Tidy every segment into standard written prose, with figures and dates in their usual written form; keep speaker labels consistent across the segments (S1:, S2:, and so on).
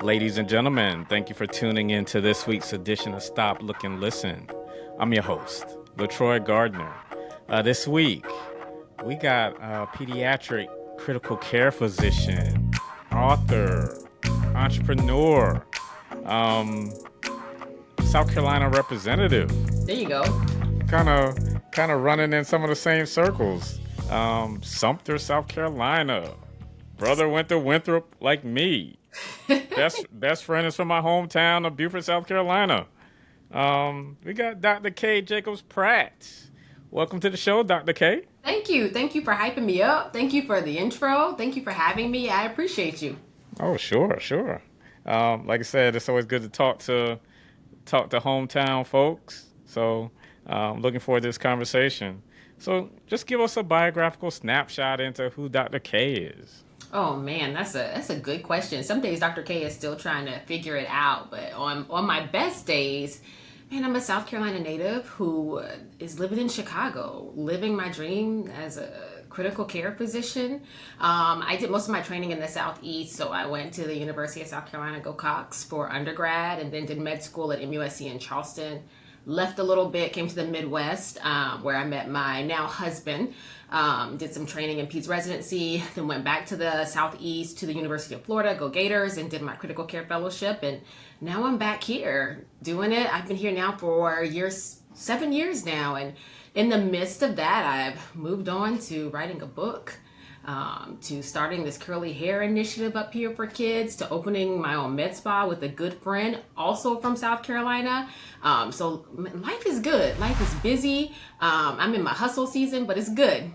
S1: Ladies and gentlemen, thank you for tuning in to this week's edition of Stop, Look, and Listen. I'm your host, LeTroy Gardner. This week, we got a pediatric critical care physician, author, entrepreneur, um, South Carolina representative,
S2: There you go.
S1: kind of running in some of the same circles. Sumter, South Carolina. Brother went to Winthrop like me. Best friend is from my hometown of Beaufort, South Carolina. We got Dr. K. Jacobs Pratt. Welcome to the show, Dr. K.
S2: Thank you. Thank you for hyping me up. Thank you for the intro. Thank you for having me. I appreciate you.
S1: Oh, sure, sure. Like I said, it's always good to talk to hometown folks. So, looking forward to this conversation. So, just give us a biographical snapshot into who Dr. K is.
S2: Oh man, that's a good question. Some days Dr. K is still trying to figure it out, but on my best days, man, I'm a South Carolina native who is living in Chicago, living my dream as a critical care physician. I did most of my training in the Southeast, so I went to the University of South Carolina, Go Cox, for undergrad, and then did med school at MUSC in Charleston. Left a little bit, came to the Midwest, where I met my now husband. Did some training in Peds residency, then went back to the Southeast to the University of Florida, go Gators, and did my critical care fellowship. And now I'm back here doing it. I've been here now for 7 years now. And in the midst of that, I've moved on to writing a book, to starting this curly hair initiative up here for kids, to opening my own med spa with a good friend, also from South Carolina. So life is good. Life is busy. I'm in my hustle season, but it's good.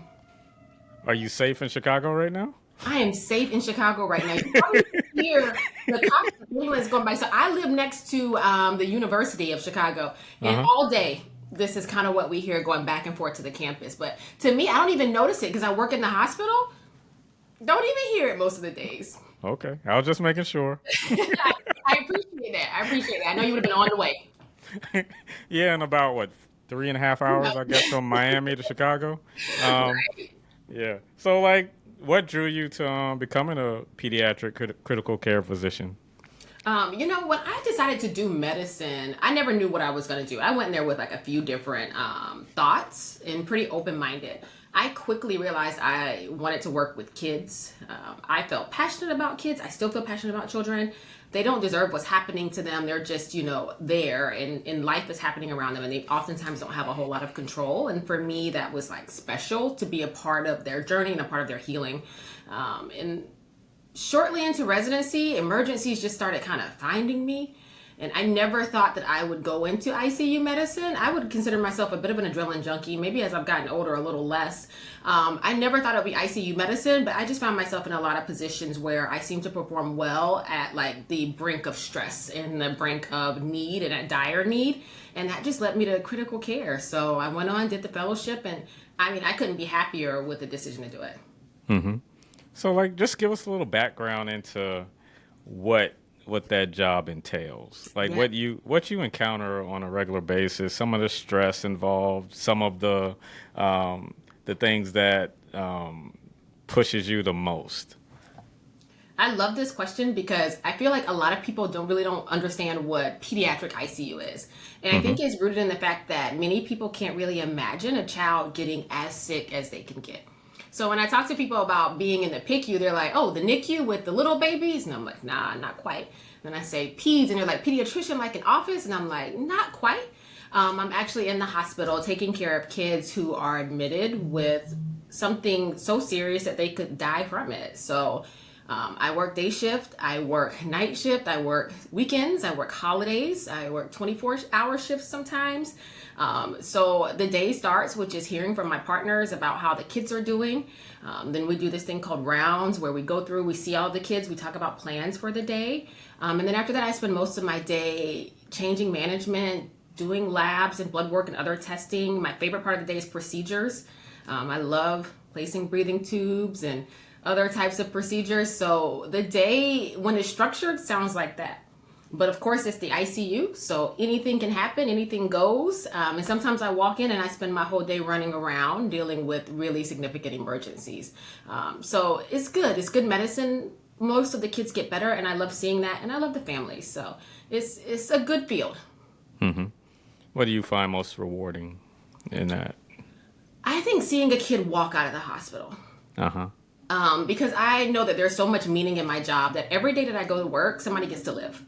S1: Are you safe in Chicago right now?
S2: I am safe in Chicago right now. You probably hear the cops of ambulance going by. So I live next to the University of Chicago, and
S1: Uh-huh.
S2: all day this is kind of what we hear going back and forth to the campus. But to me, I don't even notice it because I work in the hospital. Don't even hear it most of the days.
S1: Okay. I was just making sure.
S2: I appreciate that. I appreciate that. I know you would have been on the way.
S1: Yeah, in about what, 3.5 hours, I guess, from Miami to Chicago. Um,
S2: Right.
S1: yeah. So, like, what drew you to becoming a pediatric critical care physician?
S2: When I decided to do medicine, I never knew what I was going to do. I went in there with like a few different thoughts and pretty open minded. I quickly realized I wanted to work with kids. I felt passionate about kids. I still feel passionate about children. They don't deserve what's happening to them. They're just, there and life is happening around them and they oftentimes don't have a whole lot of control. And for me, that was like special to be a part of their journey and a part of their healing. And shortly into residency, emergencies just started kind of finding me. And I never thought that I would go into ICU medicine. I would consider myself a bit of an adrenaline junkie. Maybe as I've gotten older, a little less. I never thought it would be ICU medicine, but I just found myself in a lot of positions where I seem to perform well at like the brink of stress and the brink of need and a dire need. And that just led me to critical care. So I went on, did the fellowship, and I mean, I couldn't be happier with the decision to do it.
S1: So, like, just give us a little background into what what that job entails. Like,
S2: Yeah.
S1: what you encounter on a regular basis, some of the stress involved, some of the things that pushes you the most.
S2: I love this question because I feel like a lot of people don't understand what pediatric ICU is. And I think it's rooted in the fact that many people can't really imagine a child getting as sick as they can get. So when I talk to people about being in the PICU, they're like, "Oh, the NICU with the little babies?" And I'm like, "Nah, not quite." Then I say peds and they're like, "Pediatrician like an office?" And I'm like, "Not quite." I'm actually in the hospital taking care of kids who are admitted with something so serious that they could die from it. So I work day shift, I work night shift, I work weekends, I work holidays, I work 24-hour shifts sometimes. So the day starts, which is hearing from my partners about how the kids are doing. Then we do this thing called rounds where we go through, we see all the kids, we talk about plans for the day. And then after that, I spend most of my day changing management, doing labs and blood work and other testing. My favorite part of the day is procedures. I love placing breathing tubes and other types of procedures. So the day when it's structured sounds like that. But of course, it's the ICU, so anything can happen, anything goes. And sometimes I walk in and I spend my whole day running around dealing with really significant emergencies. So it's good. It's good medicine. most of the kids get better, and I love seeing that, and I love the families. So it's a good field.
S1: What do you find most rewarding in that?
S2: I think seeing a kid walk out of the hospital.
S1: Uh huh.
S2: Because I know that there's so much meaning in my job that every day that I go to work, somebody gets to live.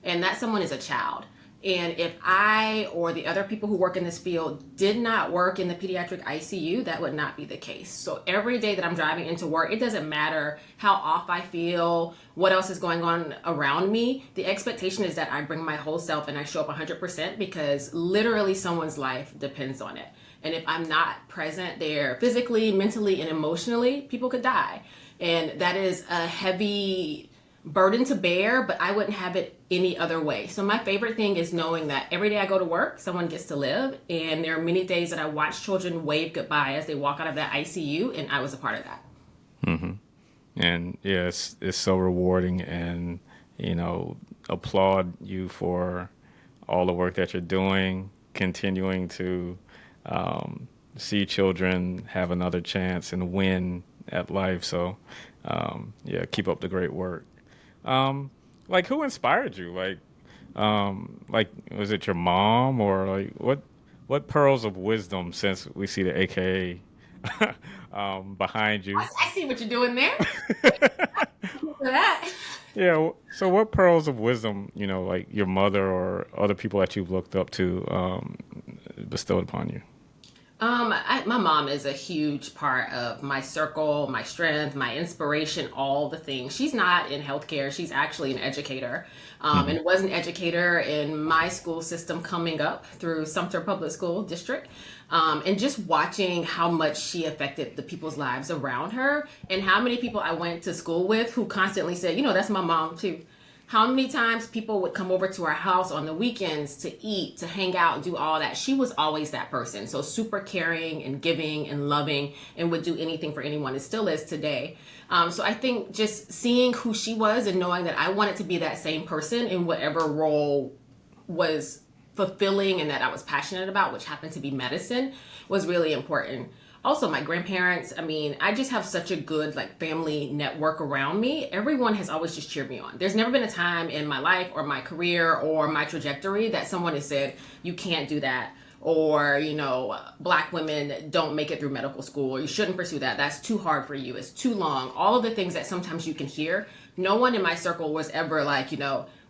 S2: And that someone is a child. And if I or the other people who work in this field did not work in the pediatric ICU, that would not be the case. So every day that I'm driving into work, it doesn't matter how off I feel, what else is going on around me. The expectation is that I bring my whole self and I show up 100% because literally someone's life depends on it. And if I'm not present there physically, mentally, and emotionally, people could die. And that is a heavy burden to bear, but I wouldn't have it any other way. So my favorite thing is knowing that every day I go to work, someone gets to live. And there are many days that I watch children wave goodbye as they walk out of that ICU, and I was a part of that.
S1: And yeah, it's so rewarding, and applaud you for all the work that you're doing, continuing to see children have another chance and win at life. So yeah, keep up the great work. Like, who inspired you? Like was it your mom, or like what pearls of wisdom, since we see the AKA behind you?
S2: I see what you're doing there. For that.
S1: Yeah. So what pearls of wisdom, like your mother or other people that you've looked up to, bestowed upon you?
S2: My mom is a huge part of my circle, my strength, my inspiration, all the things. She's not in healthcare. She's actually an educator, and was an educator in my school system coming up through Sumter Public School District. And just watching how much she affected the people's lives around her, and how many people I went to school with who constantly said, that's my mom too. How many times people would come over to our house on the weekends to eat, to hang out, and do all that. She was always that person. So super caring and giving and loving, and would do anything for anyone, and still is today. So I think just seeing who she was and knowing that I wanted to be that same person in whatever role was fulfilling and that I was passionate about, which happened to be medicine, was really important. Also, my grandparents, I just have such a good family network around me. Everyone has always just cheered me on. There's never been a time in my life or my career or my trajectory that someone has said, you can't do that. Or, Black women don't make it through medical school, or you shouldn't pursue that. That's too hard for you. It's too long. All of the things that sometimes you can hear. No one in my circle was ever like,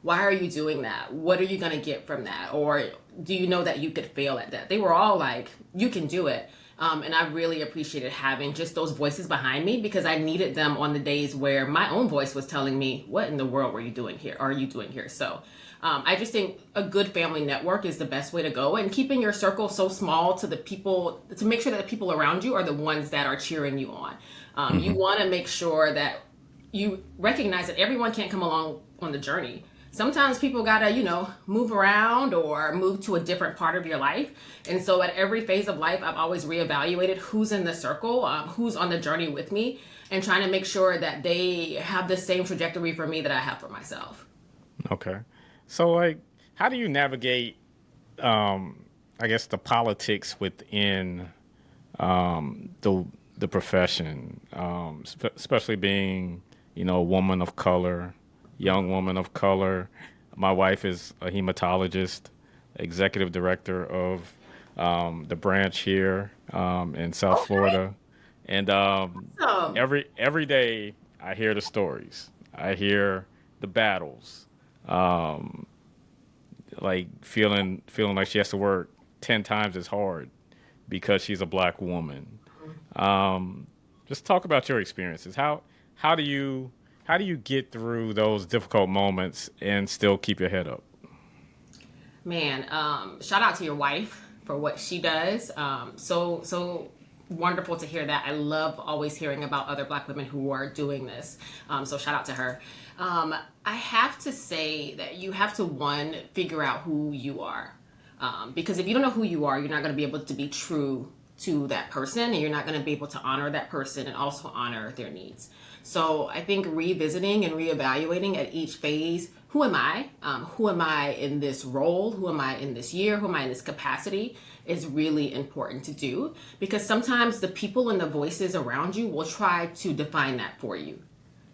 S2: why are you doing that? What are you going to get from that? Or do you know that you could fail at that? They were all like, you can do it. And I really appreciated having just those voices behind me, because I needed them on the days where my own voice was telling me, what in the world were you doing here? Are you doing here? So I just think a good family network is the best way to go, and keeping your circle so small to the people, to make sure that the people around you are the ones that are cheering you on. You want to make sure that you recognize that everyone can't come along on the journey. Sometimes people gotta, move around or move to a different part of your life. And so at every phase of life, I've always reevaluated who's in the circle, who's on the journey with me, and trying to make sure that they have the same trajectory for me that I have for myself.
S1: Okay. So, how do you navigate, I guess, the politics within the profession, especially being, a woman of color, young woman of color. My wife is a hematologist, executive director of the branch here in South Florida, and
S2: Awesome.
S1: every day I hear the stories. I hear the battles, like feeling like she has to work 10 times as hard because she's a Black woman. Just talk about your experiences. How do you how do you get through those difficult moments and still keep your head up?
S2: Man, shout out to your wife for what she does. So wonderful to hear that. I love always hearing about other Black women who are doing this. So shout out to her. I have to say that you have to, one, figure out who you are. Because if you don't know who you are, you're not going to be able to be true to that person, and you're not going to be able to honor that person and also honor their needs. So I think revisiting and reevaluating at each phase, who am I? Who am I in this role? Who am I in this year? Who am I in this capacity? Is really important to do, because sometimes the people and the voices around you will try to define that for you.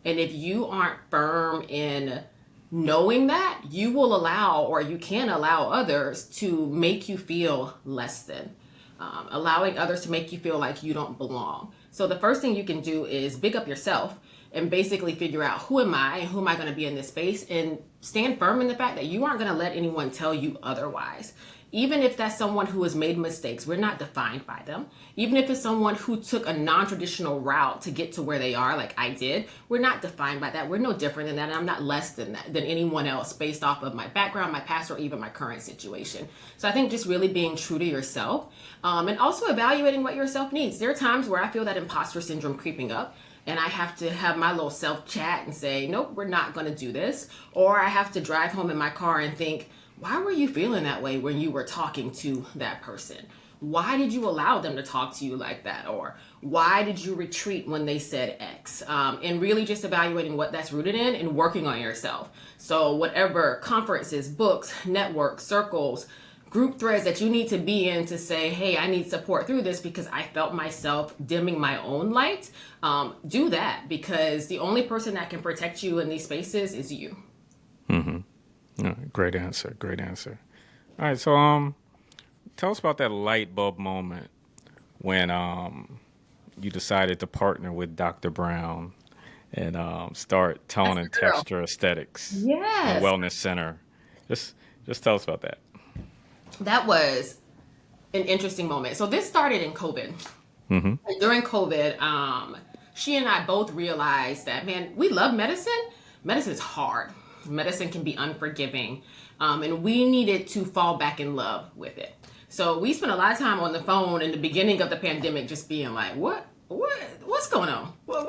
S2: And if you aren't firm in knowing that, you will allow, or you can allow others to make you feel less than, allowing others to make you feel like you don't belong. So the first thing you can do is big up yourself and basically figure out, who am I and who am I going to be in this space, and stand firm in the fact that you aren't going to let anyone tell you otherwise. Even if that's someone who has made mistakes, we're not defined by them. Even if it's someone who took a non-traditional route to get to where they are, like I did, we're not defined by that. We're no different than that. And I'm not less than that, than anyone else, based off of my background, my past, or even my current situation. So I think just really being true to yourself, and also evaluating what yourself needs. There are times where I feel that imposter syndrome creeping up, and I have to have my little self chat and say, nope, we're not going to do this. Or I have to drive home in my car and think, why were you feeling that way when you were talking to that person? Why did you allow them to talk to you like that? Or why did you retreat when they said X? And really just evaluating what that's rooted in and working on yourself. So whatever conferences, books, networks, circles, group threads that you need to be in to say, hey, I need support through this because I felt myself dimming my own light, do that, because the only person that can protect you in these spaces is you.
S1: Mm-hmm. Yeah, great answer. Great answer. All right. So, tell us about that light bulb moment when you decided to partner with Dr. Brown and start tone and
S2: Girl.
S1: texture aesthetics and
S2: Yes.
S1: wellness center. Just just tell us about that.
S2: That was an interesting moment. So this started in COVID.
S1: Mm-hmm.
S2: And during COVID, she and I both realized that, man, we love medicine. Medicine is hard. Medicine can be unforgiving. And we needed to fall back in love with it. So we spent a lot of time on the phone in the beginning of the pandemic, just being like, what's going on? What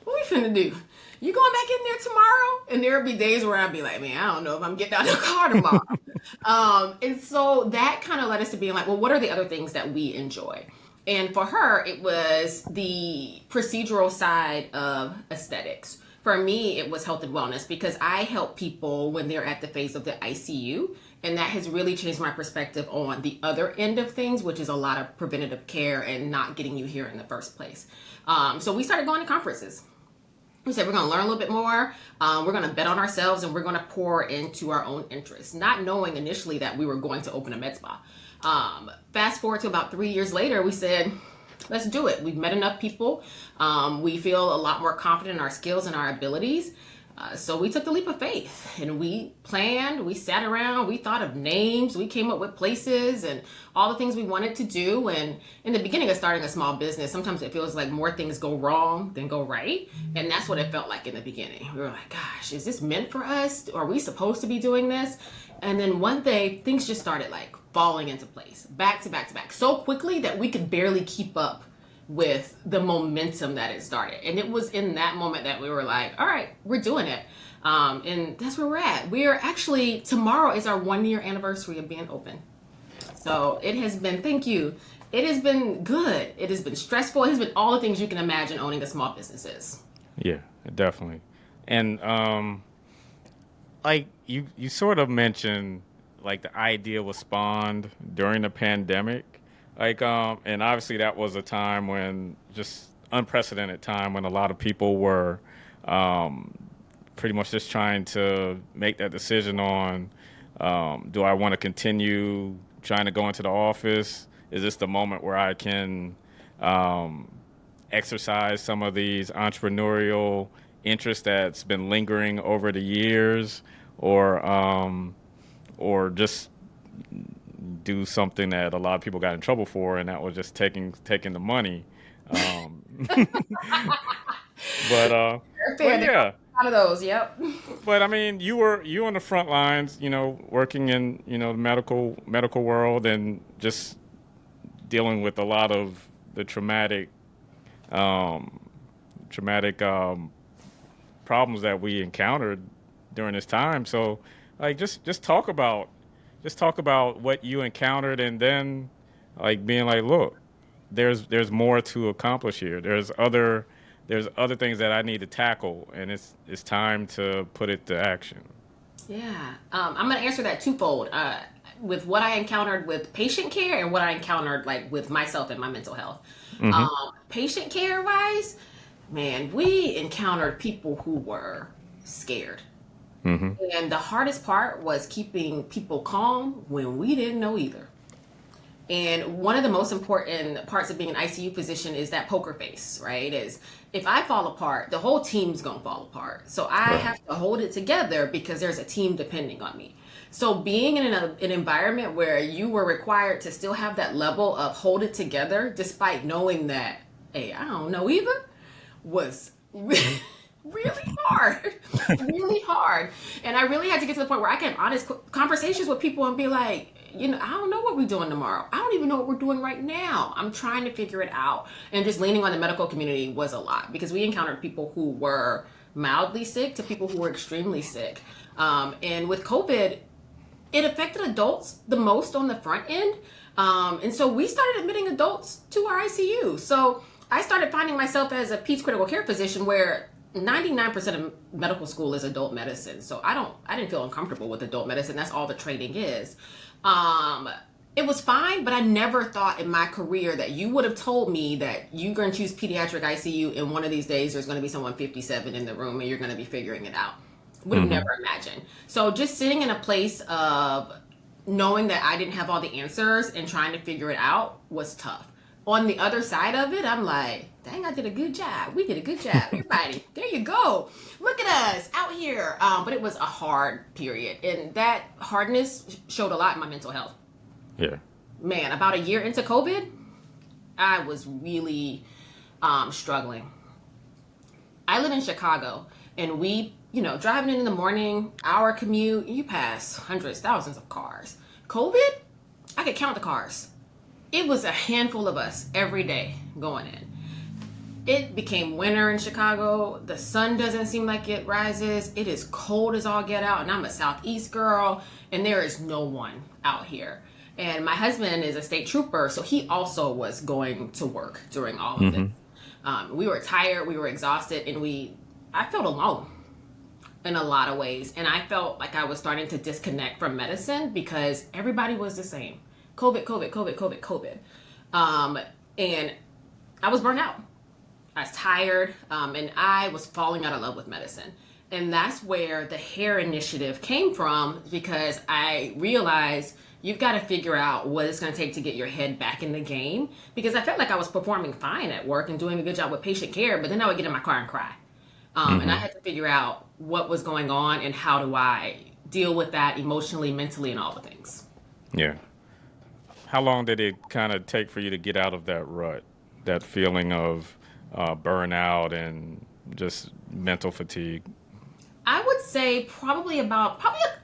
S2: we finna do? You going back in there tomorrow? And there'll be days where I'd be like, man, I don't know if I'm getting out of the car tomorrow. And so that kind of led us to being like, well, what are the other things that we enjoy? And for her, it was the procedural side of aesthetics. For me, it was health and wellness, because I help people when they're at the phase of the ICU. And that has really changed my perspective on the other end of things, which is a lot of preventative care and not getting you here in the first place. So we started going to conferences. We said, we're going to learn a little bit more. We're going to bet on ourselves, and we're going to pour into our own interests, not knowing initially that we were going to open a med spa. Fast forward to about 3 years later, we said, let's do it. We've met enough people. We feel a lot more confident in our skills and our abilities. So we took the leap of faith, and we planned, we sat around, we thought of names, we came up with places and all the things we wanted to do. And in the beginning of starting a small business, sometimes it feels like more things go wrong than go right. And that's what it felt like in the beginning. We were like, gosh, is this meant for us? Are we supposed to be doing this? And then one day things just started like falling into place, back to back to back, so quickly that we could barely keep up with the momentum that it started. And it was in that moment that we were like, all right, we're doing it. And that's where we're at. We are actually, tomorrow is our 1 year anniversary of being open. So it has been, thank you. It has been good. It has been stressful. It has been all the things you can imagine owning a small business is.
S1: Yeah, definitely. And like you sort of mentioned, like the idea was spawned during the pandemic. Like, and obviously that was a time when, just unprecedented time, when a lot of people were pretty much just trying to make that decision on, do I want to continue trying to go into the office? Is this the moment where I can exercise some of these entrepreneurial interests that's been lingering over the years, or just do something that a lot of people got in trouble for, and that was just taking the money. But
S2: Fair. There are
S1: yeah.
S2: a lot of those. Yep.
S1: But I mean, you were on the front lines, working in the medical world, and just dealing with a lot of the traumatic problems that we encountered during this time. So, like, just talk about what you encountered, and then, like, being like, look, there's more to accomplish here. There's other things that I need to tackle, and it's time to put it to action.
S2: Yeah. I'm going to answer that twofold. With what I encountered with patient care and what I encountered like with myself and my mental health.
S1: Mm-hmm.
S2: Patient care wise, man, we encountered people who were scared.
S1: Mm-hmm.
S2: And the hardest part was keeping people calm when we didn't know either. And one of the most important parts of being an ICU physician is that poker face, right? Is if I fall apart, the whole team's gonna fall apart. So I
S1: Right.
S2: have to hold it together because there's a team depending on me. So being in an environment where you were required to still have that level of hold it together, despite knowing that, hey, I don't know either, was really hard, really hard. And I really had to get to the point where I can have honest conversations with people and be like, I don't know what we're doing tomorrow. I don't even know what we're doing right now. I'm trying to figure it out. And just leaning on the medical community was a lot because we encountered people who were mildly sick to people who were extremely sick. And with COVID, it affected adults the most on the front end. And so we started admitting adults to our ICU. So I started finding myself as a peds critical care physician where 99% of medical school is adult medicine. So I didn't feel uncomfortable with adult medicine. That's all the training is. It was fine, but I never thought in my career that you would have told me that you're going to choose pediatric ICU and one of these days there's going to be someone 57 in the room and you're going to be figuring it out. Would have never imagined. So just sitting in a place of knowing that I didn't have all the answers and trying to figure it out was tough. On the other side of it, I'm like, dang, I did a good job. We did a good job. Everybody, there you go. Look at us out here. But it was a hard period. And that hardness showed a lot in my mental health.
S1: Yeah.
S2: Man, about a year into COVID, I was really struggling. I live in Chicago, and we, driving in the morning, hour commute, you pass hundreds, thousands of cars. COVID, I could count the cars. It was a handful of us every day going in. It became winter in Chicago. The sun doesn't seem like it rises. It is cold as all get out, and I'm a Southeast girl, and there is no one out here. And my husband is a state trooper, so he also was going to work during all of this. We were tired, we were exhausted, and I felt alone in a lot of ways. And I felt like I was starting to disconnect from medicine because everybody was the same. COVID, COVID, COVID, COVID, COVID. And I was burnt out. I was tired, and I was falling out of love with medicine. And that's where the hair initiative came from, because I realized you've got to figure out what it's going to take to get your head back in the game. Because I felt like I was performing fine at work and doing a good job with patient care, but then I would get in my car and cry. And I had to figure out what was going on and how do I deal with that emotionally, mentally, and all the things.
S1: Yeah. How long did it kind of take for you to get out of that rut, that feeling of burnout and just mental fatigue?
S2: I would say probably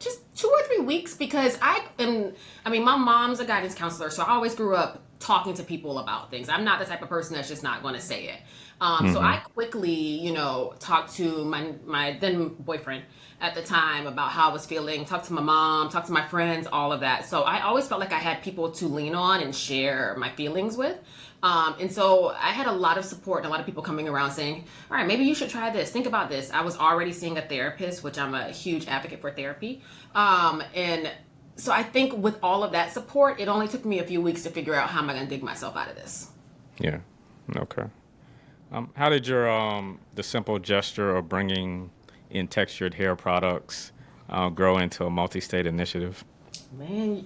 S2: just 2 or 3 weeks, because my mom's a guidance counselor, so I always grew up talking to people about things. I'm not the type of person that's just not going to say it. So I quickly, talked to my then boyfriend at the time about how I was feeling, talked to my mom, talked to my friends, all of that. So I always felt like I had people to lean on and share my feelings with. And so I had a lot of support and a lot of people coming around saying, all right, maybe you should try this. Think about this. I was already seeing a therapist, which I'm a huge advocate for therapy. And so I think with all of that support, it only took me a few weeks to figure out how am I going to dig myself out of this.
S1: Yeah. Okay. How did the simple gesture of bringing in textured hair products grow into a multi-state initiative?
S2: Man,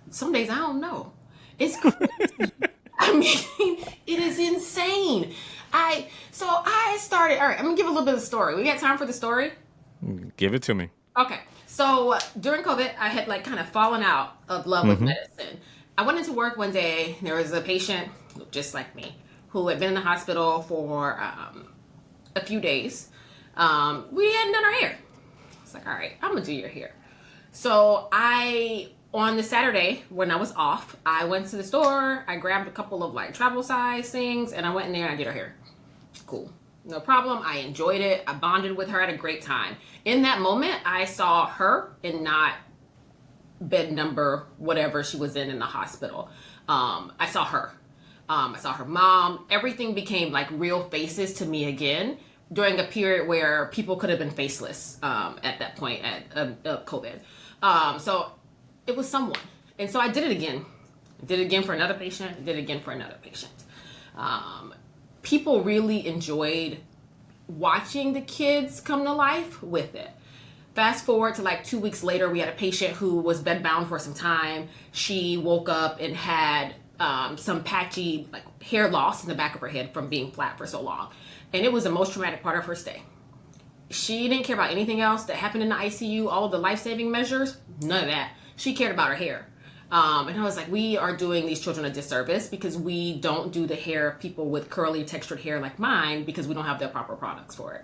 S2: some days I don't know. It's crazy. I mean, it is insane. I started, all right, I'm gonna give a little bit of the story. We got time for the story?
S1: Give it to me.
S2: Okay. So during COVID, I had kind of fallen out of love with medicine. I went into work one day. There was a patient just like me who had been in the hospital for a few days. We hadn't done our hair. It's like, all right, I'm gonna do your hair. So on the Saturday when I was off, I went to the store. I grabbed a couple of travel size things, and I went in there and I did her hair. Cool. No problem. I enjoyed it. I bonded with her. I had a great time. In that moment, I saw her and not bed number, whatever she was in the hospital. I saw her. I saw her mom. Everything became real faces to me again during a period where people could have been faceless at that point of COVID. So it was someone. And so I did it again. I did it again for another patient. I did it again for another patient. People really enjoyed watching the kids come to life with it. Fast forward to like 2 weeks later, we had a patient who was bedbound for some time. She woke up and had some patchy like hair loss in the back of her head from being flat for so long. And it was the most traumatic part of her stay. She didn't care about anything else that happened in the ICU, all of the life-saving measures, none of that. She cared about her hair. And I was like, we are doing these children a disservice because we don't do the hair of people with curly textured hair like mine because we don't have the proper products for it.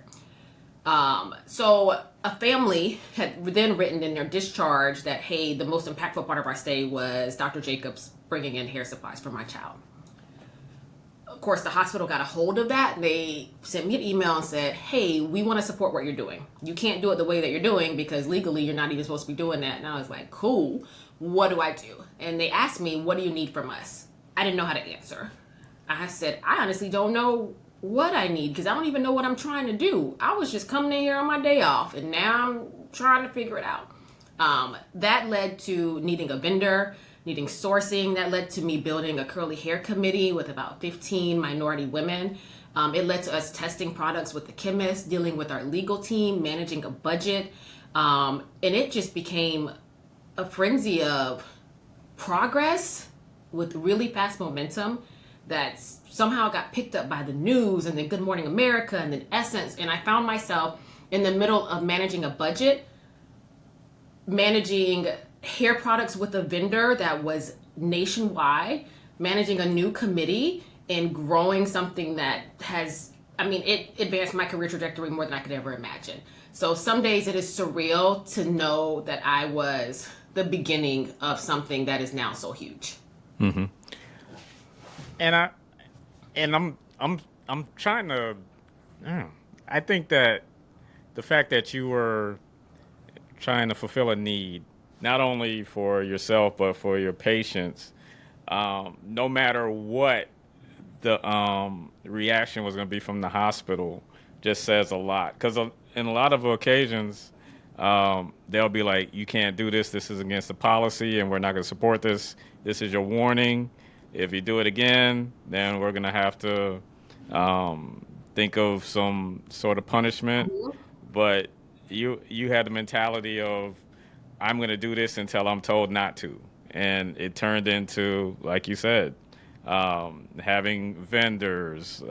S2: So a family had then written in their discharge that, hey, the most impactful part of our stay was Dr. Jacobs bringing in hair supplies for my child. Of course, the hospital got a hold of that. They sent me an email and said, hey, we want to support what you're doing. You can't do it the way that you're doing because legally you're not even supposed to be doing that. And I was like, cool, what do I do? And they asked me, what do you need from us? I didn't know how to answer. I said, I honestly don't know what I need because I don't even know what I'm trying to do. I was just coming in here on my day off and now I'm trying to figure it out. That led to needing a vendor, needing sourcing. That led to me building a curly hair committee with about 15 minority women. It led to us testing products with the chemist, dealing with our legal team, managing a budget. And it just became a frenzy of progress with really fast momentum that somehow got picked up by the news and then Good Morning America and then Essence. And I found myself in the middle of managing a budget, managing hair products with a vendor that was nationwide, managing a new committee, and growing something that has, it advanced my career trajectory more than I could ever imagine. So some days it is surreal to know that I was the beginning of something that is now so huge.
S1: Mm-hmm. And I'm trying to, I think that the fact that you were trying to fulfill a need, not only for yourself, but for your patients, no matter what the reaction was going to be from the hospital, just says a lot. Because in a lot of occasions, they'll be like, you can't do this. This is against the policy, and we're not going to support this. This is your warning. If you do it again, then we're going to have to think of some sort of punishment. Mm-hmm. But you had the mentality of, I'm going to do this until I'm told not to. And it turned into, like you said, having vendors,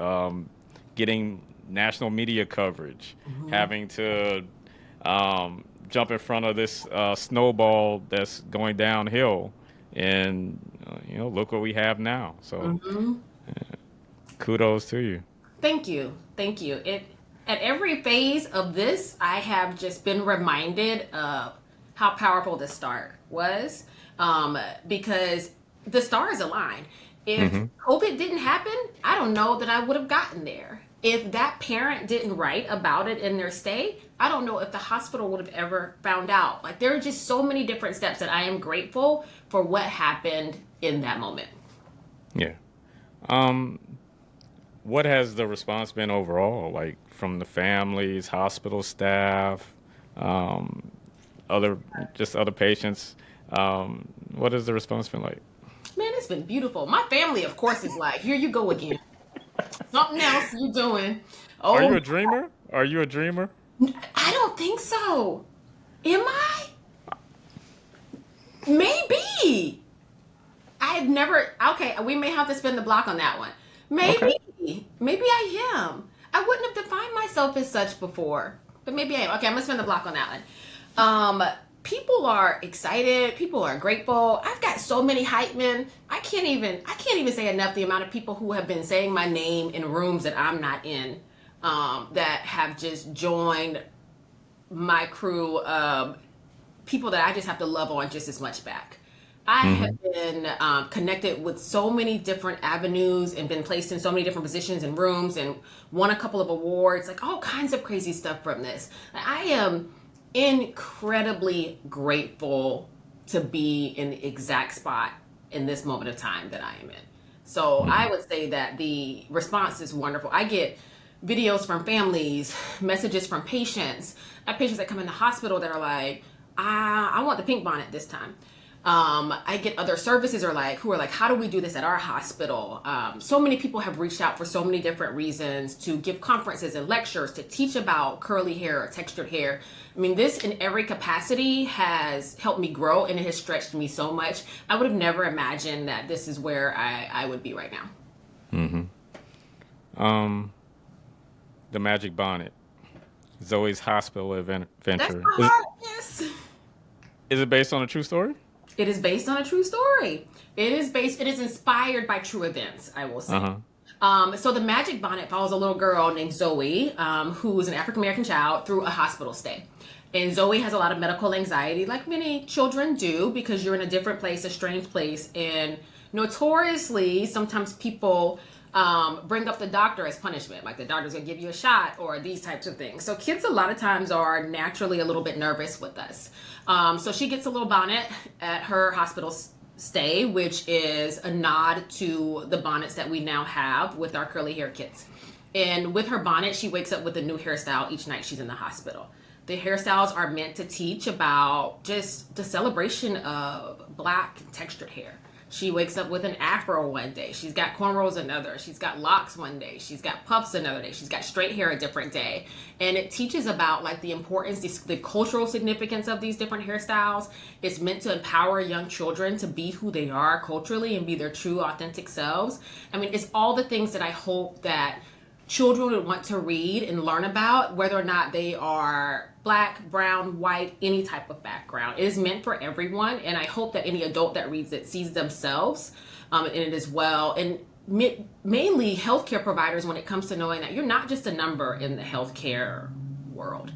S1: getting national media coverage, mm-hmm. having to jump in front of this snowball that's going downhill. And, look what we have now. So mm-hmm. Kudos to you.
S2: Thank you. At every phase of this, I have just been reminded of how powerful the start was, because the stars aligned. If mm-hmm. COVID didn't happen, I don't know that I would have gotten there. If that parent didn't write about it in their stay, I don't know if the hospital would have ever found out. Like, there are just so many different steps that I am grateful for what happened in that moment.
S1: Yeah. What has the response been overall, like from the families, hospital staff, other patients? What has the response been like?
S2: Man, it's been beautiful. My family, of course, is like, here you go again. Something else you doing. Oh,
S1: are you a dreamer?
S2: I don't think so. Am I? Maybe. I've never. Okay, we may have to spin the block on that one. Maybe. Okay. Maybe I am. I wouldn't have defined myself as such before, but maybe I am. Okay, I'm gonna spin the block on that one. People are excited. People are grateful. I've got so many hype men. I can't even say enough the amount of people who have been saying my name in rooms that I'm not in, that have just joined my crew. People that I just have to love on just as much back. I mm-hmm. have been connected with so many different avenues and been placed in so many different positions and rooms and won a couple of awards, like all kinds of crazy stuff from this. I am incredibly grateful to be in the exact spot in this moment of time that I am in. So mm-hmm. I would say that the response is wonderful. I get videos from families, messages from patients. I have patients that come in the hospital that are like, I want the pink bonnet this time. I get other services who are like, how do we do this at our hospital? So many people have reached out for so many different reasons to give conferences and lectures to teach about curly hair or textured hair. I mean, this in every capacity has helped me grow, and it has stretched me so much. I would have never imagined that this is where I would be right now.
S1: The Magic Bonnet, Zoe's hospital
S2: That's
S1: adventure.
S2: my heart, yes.
S1: Is it based on a true story?
S2: It is based on a true story. It is inspired by true events, I will say. So the Magic Bonnet follows a little girl named Zoe, who is an African-American child through a hospital stay. And Zoe has a lot of medical anxiety, like many children do, because you're in a different place, a strange place. And notoriously, sometimes people bring up the doctor as punishment, like the doctor's gonna give you a shot or these types of things. So kids a lot of times are naturally a little bit nervous with us. So she gets a little bonnet at her hospital stay, which is a nod to the bonnets that we now have with our curly hair kids. And with her bonnet, she wakes up with a new hairstyle each night she's in the hospital. The hairstyles are meant to teach about just the celebration of Black textured hair. She wakes up with an afro one day. She's got cornrows another. She's got locks one day. She's got puffs another day. She's got straight hair a different day. And it teaches about like the importance, the cultural significance of these different hairstyles. It's meant to empower young children to be who they are culturally and be their true, authentic selves. I mean, it's all the things that I hope that children would want to read and learn about, whether or not they are Black, brown, white, any type of background. It is meant for everyone, and I hope that any adult that reads it sees themselves in it as well. And mainly healthcare providers, when it comes to knowing that you're not just a number in the healthcare world.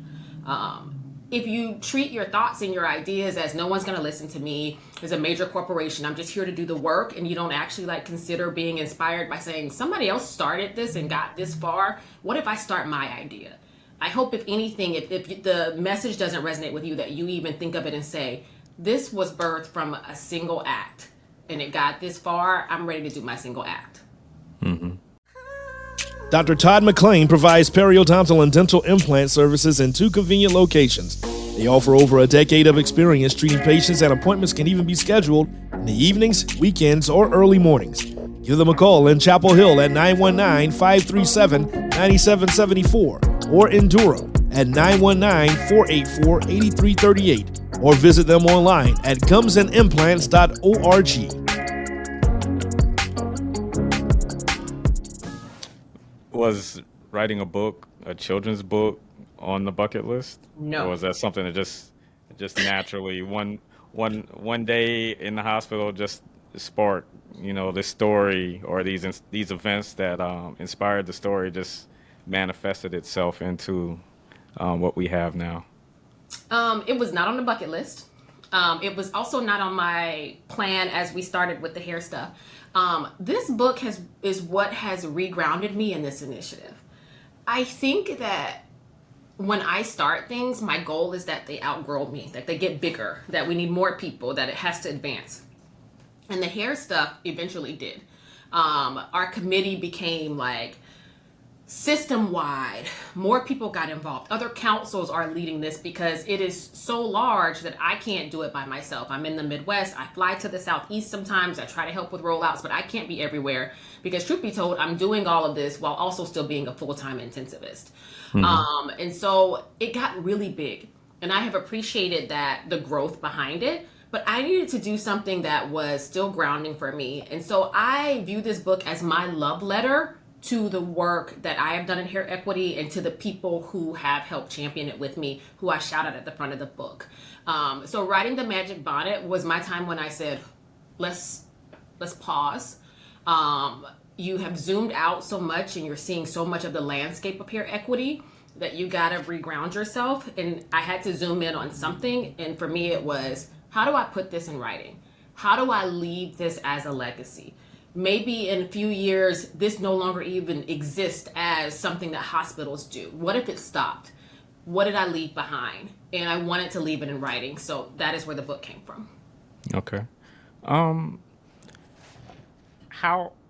S2: If you treat your thoughts and your ideas as no one's going to listen to me, as a major corporation, I'm just here to do the work, and you don't actually like consider being inspired by saying somebody else started this and got this far, what if I start my idea? I hope if anything, if the message doesn't resonate with you, that you even think of it and say, this was birthed from a single act and it got this far, I'm ready to do my single act.
S3: Dr. Todd McLean provides periodontal and dental implant services in 2 convenient locations. They offer over a decade of experience treating patients, and appointments can even be scheduled in the evenings, weekends, or early mornings. Give them a call in Chapel Hill at 919-537-9774 or in Durham at 919-484-8338 or visit them online at gumsandimplants.org.
S1: Was writing a children's book, on the bucket list?
S2: No.
S1: Or was that something that just naturally one day in the hospital just sparked, this story, or these events that inspired the story just manifested itself into what we have now?
S2: It was not on the bucket list. It was also not on my plan as we started with the hair stuff. This book is what has regrounded me in this initiative. I think that when I start things, my goal is that they outgrow me, that they get bigger, that we need more people, that it has to advance. And the hair stuff eventually did. Our committee became like system-wide. More people got involved. Other councils are leading this because it is so large that I can't do it by myself. I'm in the Midwest. I fly to the Southeast sometimes. I try to help with rollouts, but I can't be everywhere because, truth be told, I'm doing all of this while also still being a full-time intensivist. And so it got really big, and I have appreciated that, the growth behind it, but I needed to do something that was still grounding for me. And so I view this book as my love letter to the work that I have done in hair equity and to the people who have helped champion it with me, who I shouted at the front of the book. So writing the Magic Bonnet was my time when I said, let's pause. You have zoomed out so much and you're seeing so much of the landscape of hair equity that you gotta reground yourself. And I had to zoom in on something. And for me, it was, how do I put this in writing? How do I leave this as a legacy? Maybe in a few years, this no longer even exists as something that hospitals do. What if it stopped? What did I leave behind? And I wanted to leave it in writing. So that is where the book came from.
S1: Okay.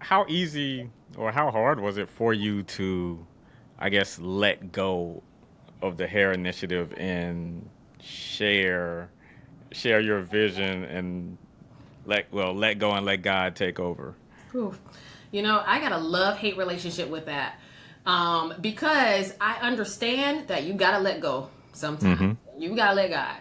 S1: How easy or how hard was it for you to, I guess, let go of the hair initiative and share your vision and let go and let God take over.
S2: Oof. I got a love-hate relationship with that. Because I understand that you got to let go sometimes. You got to let God.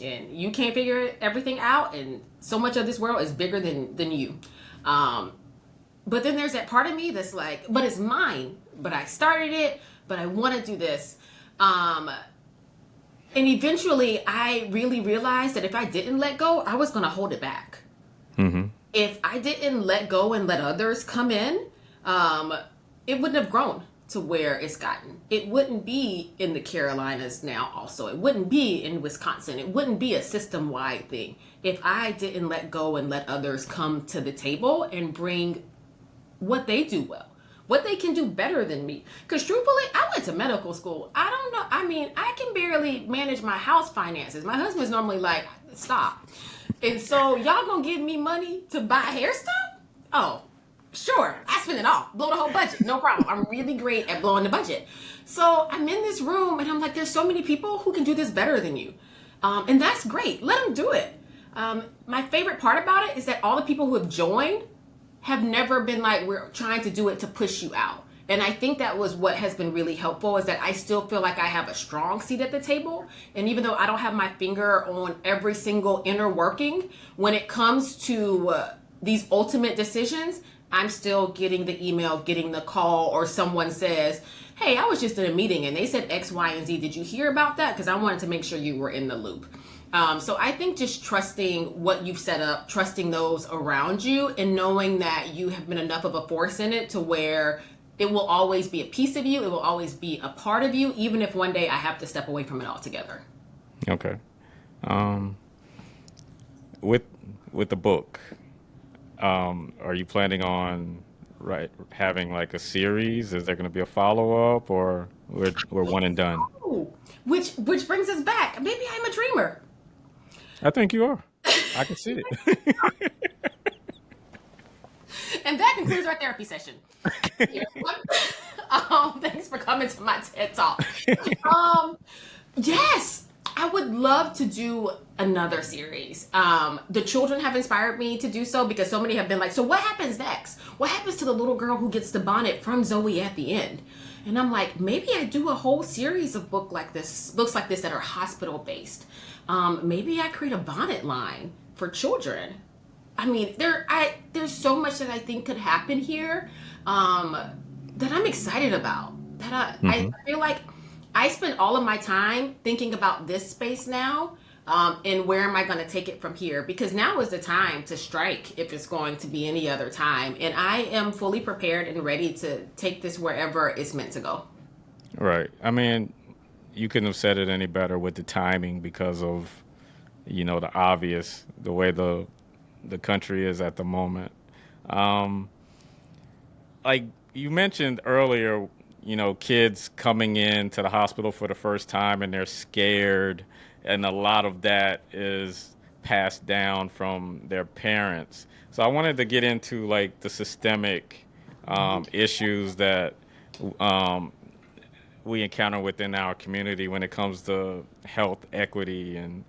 S2: And you can't figure everything out. And so much of this world is bigger than you. But then there's that part of me that's like, but it's mine. But I started it. But I want to do this. And eventually I really realized that if I didn't let go, I was going to hold it back. If I didn't let go and let others come in, it wouldn't have grown to where it's gotten. It wouldn't be in the Carolinas now also. It wouldn't be in Wisconsin. It wouldn't be a system-wide thing if I didn't let go and let others come to the table and bring what they do well, what they can do better than me. Because truthfully, I went to medical school. I don't know. I mean, I can barely manage my house finances. My husband's normally like, stop. And so y'all gonna give me money to buy hair stuff? Oh, sure. I spend it all. Blow the whole budget. No problem. I'm really great at blowing the budget. So I'm in this room and I'm like, there's so many people who can do this better than you. And that's great. Let them do it. My favorite part about it is that all the people who have joined have never been like, we're trying to do it to push you out. And I think that was what has been really helpful, is that I still feel like I have a strong seat at the table. And even though I don't have my finger on every single inner working, when it comes to these ultimate decisions, I'm still getting the email, getting the call, or someone says, hey, I was just in a meeting and they said X, Y, and Z. Did you hear about that? Because I wanted to make sure you were in the loop. So I think just trusting what you've set up, trusting those around you, and knowing that you have been enough of a force in it to where it will always be a piece of you. It will always be a part of you, even if one day I have to step away from it altogether.
S1: Okay. With the book, are you planning on having like a series? Is there going to be a follow up, or we're one and done?
S2: Oh, which brings us back. Maybe I'm a dreamer.
S1: I think you are. I can see it.
S2: And that concludes our therapy session. Thanks for coming to my TED Talk. Yes, I would love to do another series. The children have inspired me to do so, because so many have been like, so what happens next? What happens to the little girl who gets the bonnet from Zoe at the end? And I'm like, maybe I do a whole series of books like this that are hospital based. Maybe I create a bonnet line for children. I mean, there's so much that I think could happen here that I'm excited about. I feel like I spend all of my time thinking about this space now, and where am I going to take it from here? Because now is the time to strike if it's going to be any other time. And I am fully prepared and ready to take this wherever it's meant to go.
S1: Right. I mean, you couldn't have said it any better with the timing, because of, the obvious, the way the country is at the moment. Like you mentioned earlier, kids coming into the hospital for the first time and they're scared, and a lot of that is passed down from their parents. So I wanted to get into like the systemic issues that we encounter within our community when it comes to health equity, and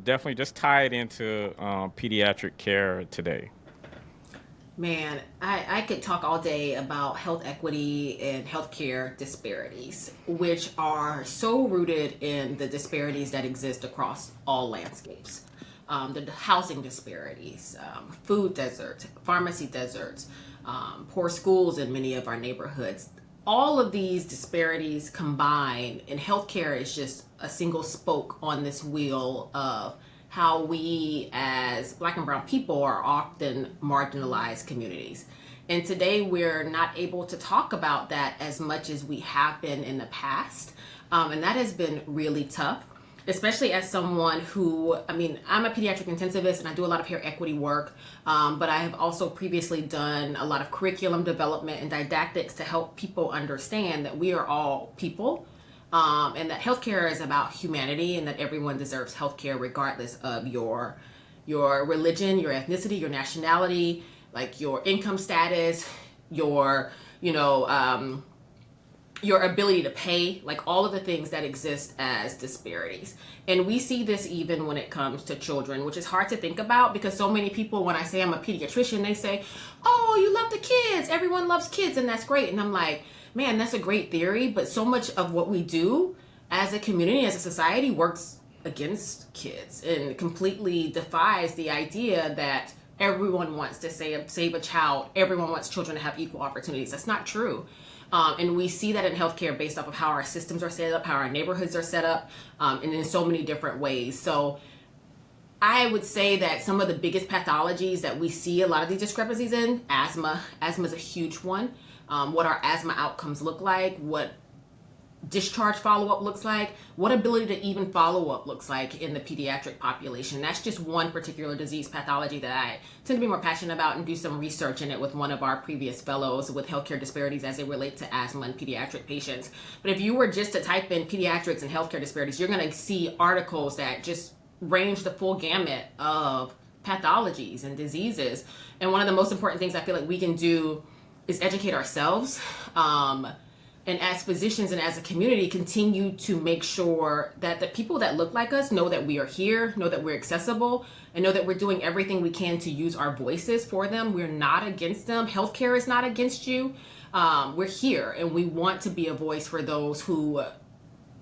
S1: definitely just tie it into pediatric care today.
S2: Man, I could talk all day about health equity and healthcare disparities, which are so rooted in the disparities that exist across all landscapes. The housing disparities, food deserts, pharmacy deserts, poor schools in many of our neighborhoods. All of these disparities combine, and healthcare is just a single spoke on this wheel of how we as Black and brown people are often marginalized communities. And today we're not able to talk about that as much as we have been in the past. And that has been really tough, especially as someone who, I'm a pediatric intensivist and I do a lot of hair equity work, but I have also previously done a lot of curriculum development and didactics to help people understand that we are all people. And that healthcare is about humanity, and that everyone deserves healthcare regardless of your religion, your ethnicity, your nationality, like your income status, your your ability to pay, like all of the things that exist as disparities. And we see this even when it comes to children, which is hard to think about because so many people, when I say I'm a pediatrician, they say, oh, you love the kids. Everyone loves kids and that's great. And I'm like, man, that's a great theory. But so much of what we do as a community, as a society, works against kids and completely defies the idea that everyone wants to save a child. Everyone wants children to have equal opportunities. That's not true. And we see that in healthcare based off of how our systems are set up, how our neighborhoods are set up, and in so many different ways. So I would say that some of the biggest pathologies that we see a lot of these discrepancies in, asthma is a huge one. What our asthma outcomes look like, what discharge follow-up looks like, what ability to even follow-up looks like in the pediatric population. That's just one particular disease pathology that I tend to be more passionate about and do some research in it with one of our previous fellows with healthcare disparities as they relate to asthma and pediatric patients. But if you were just to type in pediatrics and healthcare disparities, you're going to see articles that just range the full gamut of pathologies and diseases. And one of the most important things I feel like we can do is educate ourselves. And as physicians and as a community, continue to make sure that the people that look like us know that we are here, know that we're accessible, and know that we're doing everything we can to use our voices for them. We're not against them. Healthcare is not against you. We're here, and we want to be a voice for those who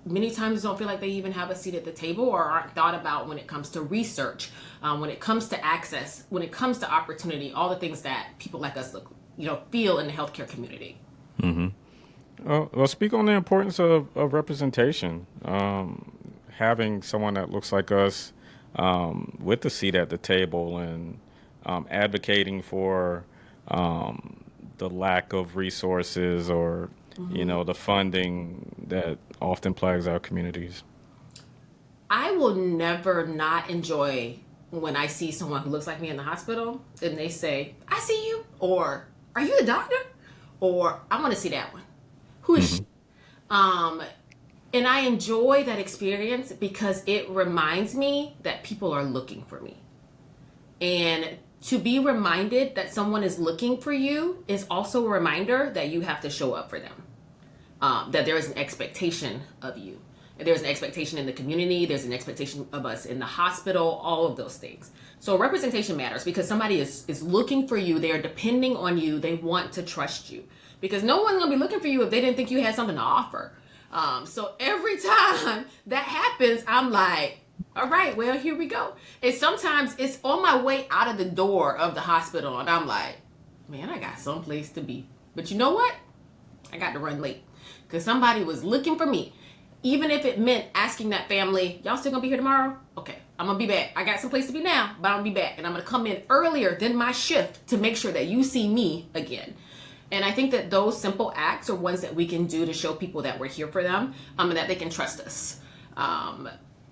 S2: many times don't feel like they even have a seat at the table or aren't thought about when it comes to research, when it comes to access, when it comes to opportunity, all the things that people like us feel in the healthcare community.
S1: Mm-hmm. Well, speak on the importance of representation. Having someone that looks like us with a seat at the table and advocating for the lack of resources or, the funding that often plagues our communities.
S2: I will never not enjoy when I see someone who looks like me in the hospital and they say, I see you, or are you the doctor? Or I want to see that one. Who is she? And I enjoy that experience because it reminds me that people are looking for me. And to be reminded that someone is looking for you is also a reminder that you have to show up for them. That there is an expectation of you. There's an expectation in the community. There's an expectation of us in the hospital, all of those things. So representation matters because somebody is looking for you. They are depending on you. They want to trust you. Because no one's going to be looking for you if they didn't think you had something to offer. So every time that happens, I'm like, all right, well, here we go. And sometimes it's on my way out of the door of the hospital. And I'm like, man, I got someplace to be. But you know what? I got to run late because somebody was looking for me. Even if it meant asking that family, y'all still going to be here tomorrow? Okay, I'm going to be back. I got someplace to be now, but I'm going to be back. And I'm going to come in earlier than my shift to make sure that you see me again. And I think that those simple acts are ones that we can do to show people that we're here for them, and that they can trust us.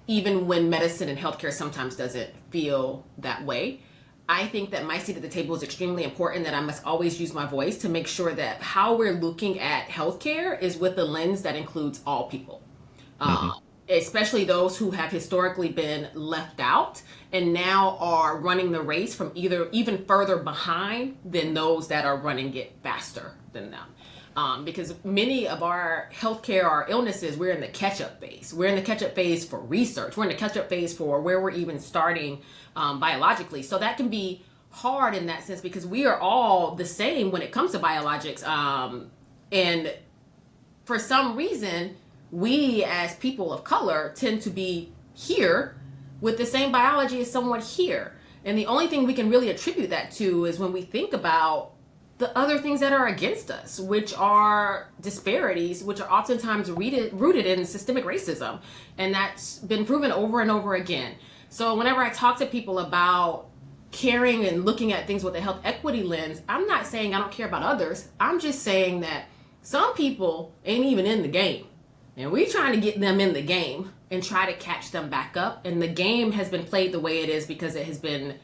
S2: Even when medicine and healthcare sometimes doesn't feel that way. I think that my seat at the table is extremely important, that I must always use my voice to make sure that how we're looking at healthcare is with the lens that includes all people. Especially those who have historically been left out and now are running the race from even further behind than those that are running it faster than them. Because many of our healthcare, our illnesses, we're in the catch-up phase. We're in the catch-up phase for research. We're in the catch-up phase for where we're even starting biologically. So that can be hard in that sense because we are all the same when it comes to biologics. And for some reason, we as people of color tend to be here with the same biology as someone here. And the only thing we can really attribute that to is when we think about the other things that are against us, which are disparities, which are oftentimes rooted in systemic racism. And that's been proven over and over again. So whenever I talk to people about caring and looking at things with a health equity lens, I'm not saying I don't care about others. I'm just saying that some people ain't even in the game. And we're trying to get them in the game and try to catch them back up. And the game has been played the way it is because it has been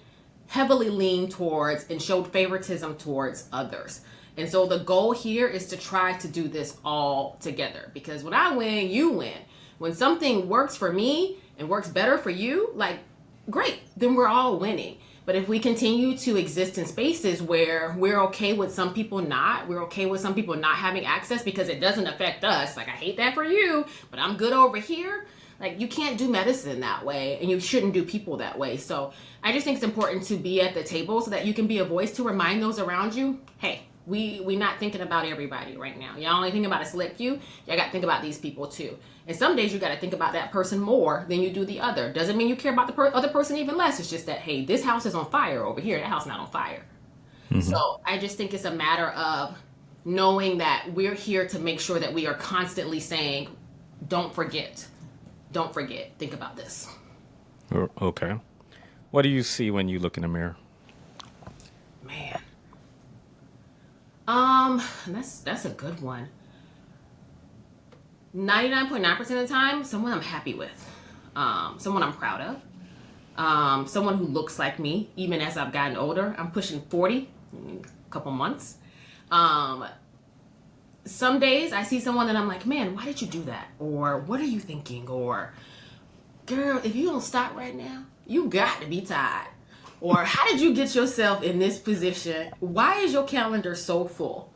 S2: heavily leaned towards and showed favoritism towards others. And so the goal here is to try to do this all together. Because when I win, you win. When something works for me and works better for you, like, great, then we're all winning. But if we continue to exist in spaces where we're okay with some people we're okay with some people not having access because it doesn't affect us, like I hate that for you, but I'm good over here. Like, you can't do medicine that way, and you shouldn't do people that way. So I just think it's important to be at the table so that you can be a voice to remind those around you, hey, we not thinking about everybody right now. Y'all only think about a select few. Y'all got to think about these people too. And some days you got to think about that person more than you do the other. Doesn't mean you care about the other person even less. It's just that, hey, this house is on fire over here. That house not on fire. So I just think it's a matter of knowing that we're here to make sure that we are constantly saying, don't forget. Don't forget. Think about this.
S1: Okay. What do you see when you look in the mirror?
S2: Man. That's a good one. 99.9% of the time, someone I'm happy with. Someone I'm proud of. Someone who looks like me, even as I've gotten older. I'm pushing 40 in a couple months. Some days I see someone that I'm like, man, why did you do that? Or what are you thinking? Or, girl, if you don't stop right now, you got to be tired. Or how did you get yourself in this position? Why is your calendar so full?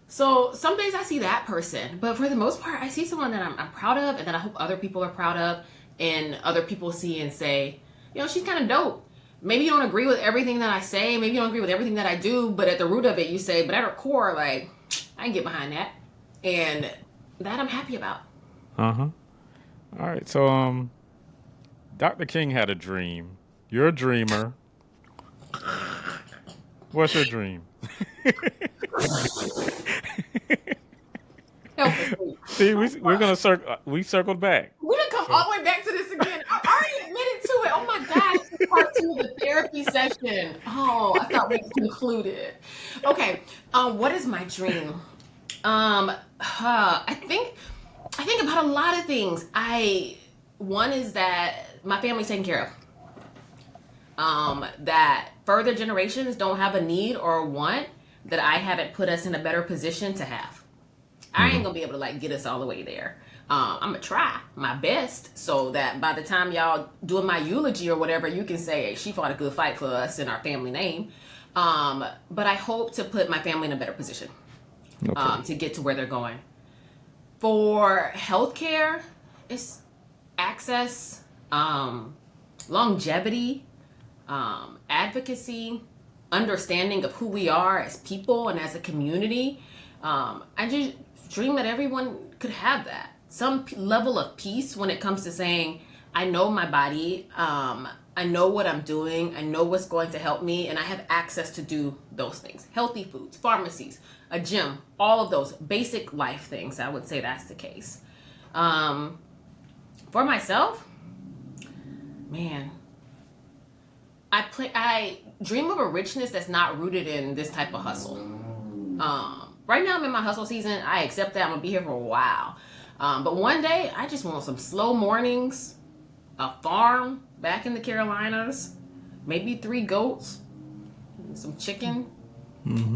S2: So some days I see that person, but for the most part, I see someone that I'm proud of and that I hope other people are proud of, and other people see and say, you know, she's kind of dope. Maybe you don't agree with everything that I say. Maybe you don't agree with everything that I do, but at the root of it, you say, but at her core, like, I can get behind that. And that I'm happy about.
S1: All right. So, Dr. King had a dream. You're a dreamer. What's your dream?
S2: Help us, please.
S1: See, we're gonna we circled back.
S2: We're gonna come all the way back to this again. I already admitted to it. Oh my gosh, this is part 2 of the therapy session. Oh, I thought we concluded. Okay, what is my dream? I think about a lot of things. One is that my family's taken care of. That further generations don't have a need or want that I haven't put us in a better position to have. I ain't gonna be able to like get us all the way there. I'm gonna try my best so that by the time y'all doing my eulogy or whatever, you can say, hey, she fought a good fight for us in our family name. But I hope to put my family in a better position to get to where they're going. For healthcare, it's access, longevity, advocacy, understanding of who we are as people and as a community. I just dream that everyone could have that. Some level of peace when it comes to saying, I know my body, I know what I'm doing, I know what's going to help me, and I have access to do those things. Healthy foods, pharmacies, a gym, all of those basic life things. I would say that's the case. For myself, man, I dream of a richness that's not rooted in this type of hustle. Right now I'm in my hustle season. I accept that I'm gonna be here for a while. But one day I just want some slow mornings, a farm back in the Carolinas, maybe 3 goats, some chicken,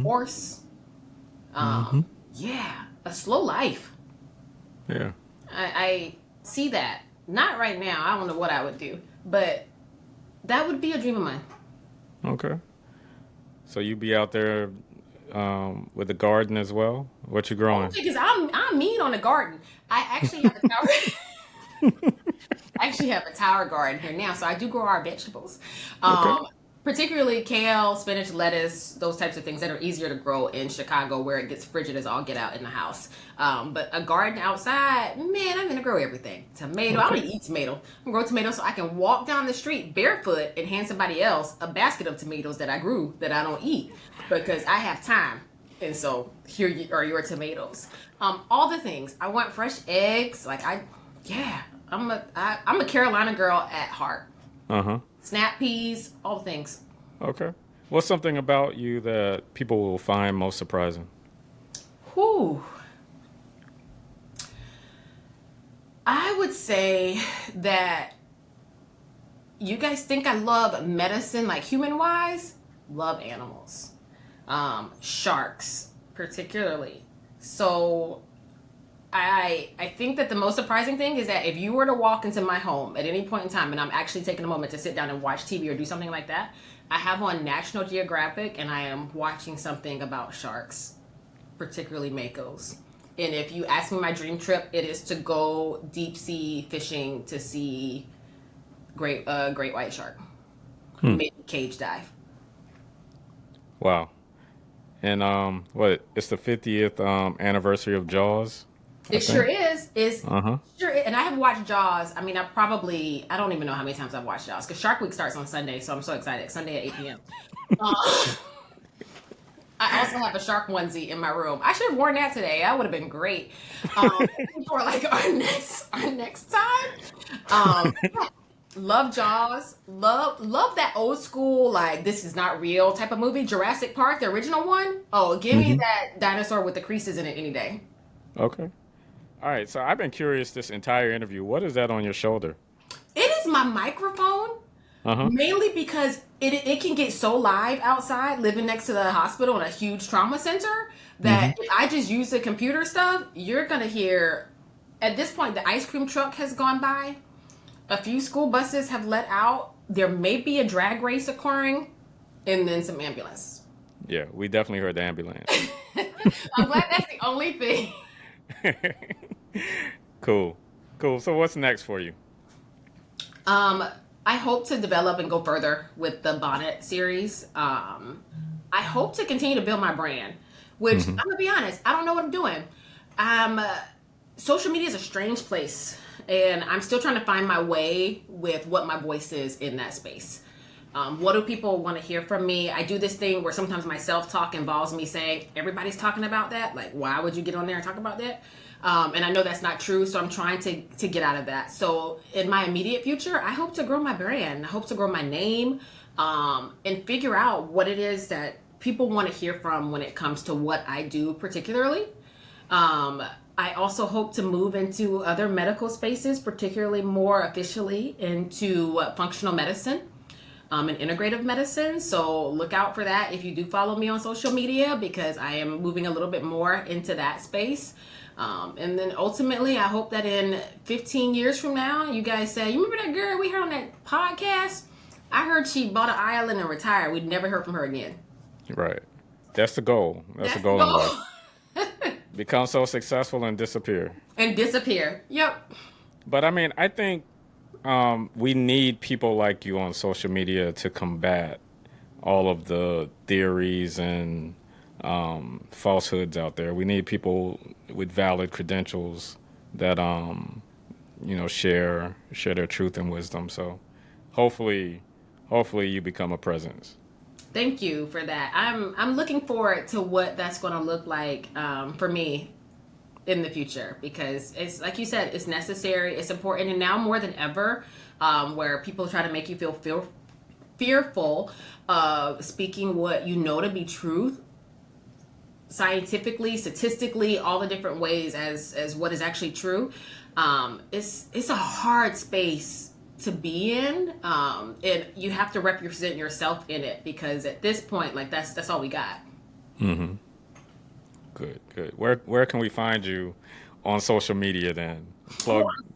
S2: horse. Yeah, a slow life.
S1: Yeah.
S2: I see that. Not right now. I don't know what I would do, but that would be a dream of mine.
S1: Okay. So you be out there with the garden as well? What you growing?
S2: Because I'm mean on the garden. I actually have a tower. I actually have a tower garden here now, so I do grow our vegetables. Particularly kale, spinach, lettuce, those types of things that are easier to grow in Chicago where it gets frigid as all get out in the house. But a garden outside, man, I'm going to grow everything. Tomato, I don't even eat tomato. I'm going to grow tomatoes so I can walk down the street barefoot and hand somebody else a basket of tomatoes that I grew that I don't eat because I have time. And so here are your tomatoes. All the things. I want fresh eggs. I'm a Carolina girl at heart. Snap peas, all the things.
S1: Okay. What's something about you that people will find most surprising?
S2: I would say that you guys think I love medicine, like human-wise. Love animals. Sharks, particularly. So I think that the most surprising thing is that if you were to walk into my home at any point in time and I'm actually taking a moment to sit down and watch TV or do something like that, I have on National Geographic and I am watching something about sharks, particularly makos. And if you ask me my dream trip, it is to go deep sea fishing to see great white shark. Maybe cage dive.
S1: Wow. And it's the 50th anniversary of Jaws.
S2: It sure is.
S1: Uh-huh.
S2: Sure is. And I have watched Jaws. I mean, I don't even know how many times I've watched Jaws because Shark Week starts on Sunday, so I'm so excited. Sunday at 8 p.m. I also have a shark onesie in my room. I should have worn that today. That would have been great for like our next time. Love Jaws. Love that old school, like, this is not real type of movie. Jurassic Park, the original one. Oh, give me that dinosaur with the creases in it any day.
S1: Okay. All right. So I've been curious this entire interview. What is that on your shoulder?
S2: It is my microphone. Mainly because it can get so live outside, living next to the hospital and a huge trauma center, that if I just use the computer stuff, you're going to hear, at this point, the ice cream truck has gone by. A few school buses have let out. There may be a drag race occurring, and then some ambulance.
S1: Yeah, we definitely heard the ambulance.
S2: I'm glad that's the only thing.
S1: Cool. So what's next for you?
S2: I hope to develop and go further with the Bonnet series. I hope to continue to build my brand, which I'm gonna be honest, I don't know what I'm doing. Social media is a strange place, and I'm still trying to find my way with what my voice is in that space. What do people want to hear from me? I do this thing where sometimes my self-talk involves me saying, everybody's talking about that. Like, why would you get on there and talk about that? And I know that's not true, so I'm trying to get out of that. So in my immediate future, I hope to grow my brand. I hope to grow my name, and figure out what it is that people want to hear from when it comes to what I do particularly. I also hope to move into other medical spaces, particularly more officially into functional medicine and integrative medicine. So look out for that if you do follow me on social media, because I am moving a little bit more into that space. And then ultimately, I hope that in 15 years from now, you guys say, you remember that girl we heard on that podcast? I heard she bought an island and retired. We'd never heard from her again.
S1: Right. That's the goal. That's the goal in life. Become so successful and disappear.
S2: Yep.
S1: But I mean, I think we need people like you on social media to combat all of the theories and falsehoods out there. We need people with valid credentials that share their truth and wisdom. So hopefully you become a presence.
S2: Thank you for that. I'm looking forward to what that's going to look like for me in the future, because it's like you said, it's necessary, it's important, and now more than ever, where people try to make you feel fearful of speaking what you know to be truth, scientifically, statistically, all the different ways as what is actually true. It's a hard space to be in, and you have to represent yourself in it, because at this point, like, that's all we got.
S1: Good. Where can we find you on social media then?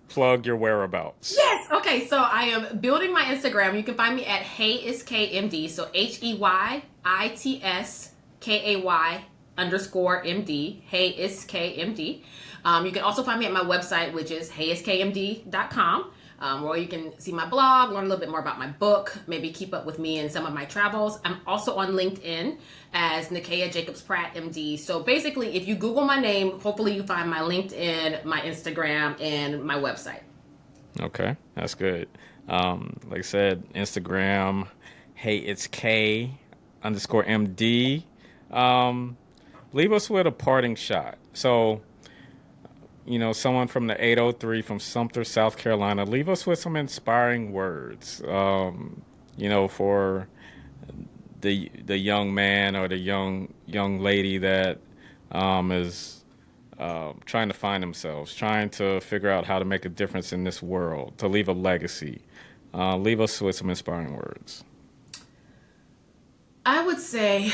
S1: Plug your whereabouts.
S2: Yes. Okay. So I am building my Instagram. You can find me at HeyIsKMD. So HeyIsKay_MD. HeyIsKMD. You can also find me at my website, which is heyiskmd.com. Where you can see my blog, learn a little bit more about my book, maybe keep up with me in some of my travels. I'm also on LinkedIn as Nakia Jacobs Pratt, MD. So basically, if you Google my name, hopefully you find my LinkedIn, my Instagram, and my website.
S1: Okay, that's good. Like I said, Instagram, HeyIsK_MD. Leave us with a parting shot. So, someone from the 803 from Sumter, South Carolina, leave us with some inspiring words, for the young man or the young lady that is trying to find themselves, trying to figure out how to make a difference in this world, to leave a legacy. Leave us with some inspiring words.
S2: I would say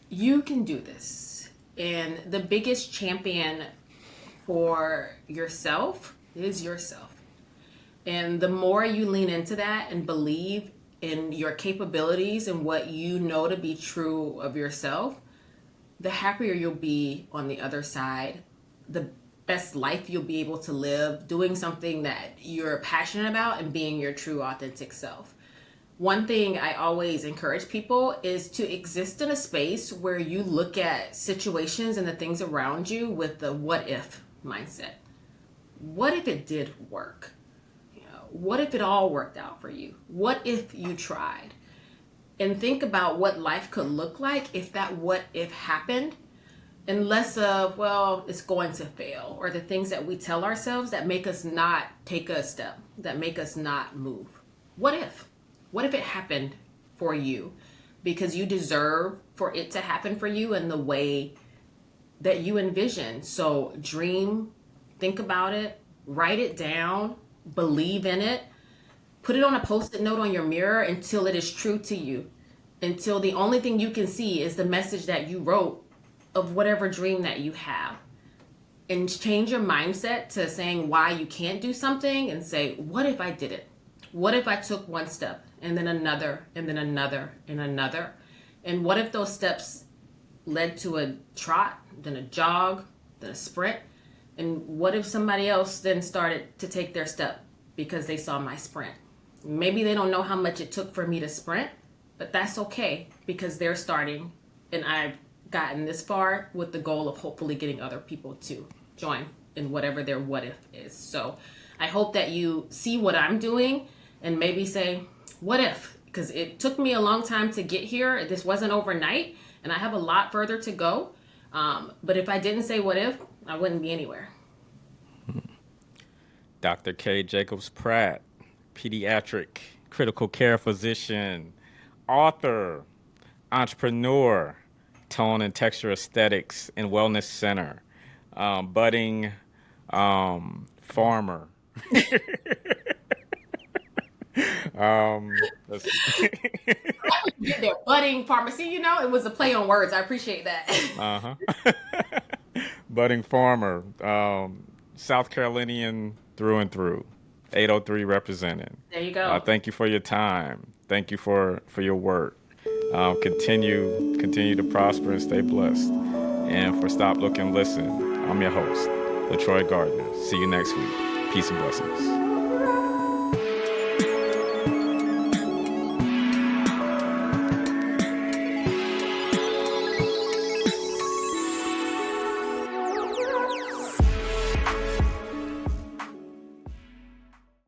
S2: you can do this. And the biggest champion for yourself is yourself. And the more you lean into that and believe in your capabilities and what you know to be true of yourself, the happier you'll be on the other side, the best life you'll be able to live, doing something that you're passionate about and being your true authentic self. One thing I always encourage people is to exist in a space where you look at situations and the things around you with the what if mindset. What if it did work? What if it all worked out for you? What if you tried? And think about what life could look like if that what if happened, and less of, well, it's going to fail, or the things that we tell ourselves that make us not take a step, that make us not move. What if? What if it happened for you? Because you deserve for it to happen for you in the way that you envision. So dream, think about it, write it down, believe in it, put it on a post-it note on your mirror until it is true to you, until the only thing you can see is the message that you wrote of whatever dream that you have. And change your mindset to saying why you can't do something and say, what if I did it? What if I took one step and then another and then another and another? And what if those steps led to a trot, then a jog, then a sprint? And what if somebody else then started to take their step because they saw my sprint? Maybe they don't know how much it took for me to sprint, but that's okay because they're starting and I've gotten this far with the goal of hopefully getting other people to join in whatever their what if is. So I hope that you see what I'm doing and maybe say, what if? Because it took me a long time to get here. This wasn't overnight and I have a lot further to go. But if I didn't say what if, I wouldn't be anywhere.
S1: Dr. K. Jacobs Pratt, pediatric critical care physician, author, entrepreneur, tone and texture aesthetics and wellness center, budding farmer.
S2: Get their budding pharmacy, it was a play on words. I appreciate that.
S1: Budding farmer, South Carolinian through and through, 803 represented.
S2: There you go.
S1: Thank you for your time. Thank you for your work. Continue to prosper and stay blessed. And for Stop, Look, and Listen, I'm your host, LeTroy Gardner. See you next week. Peace and blessings.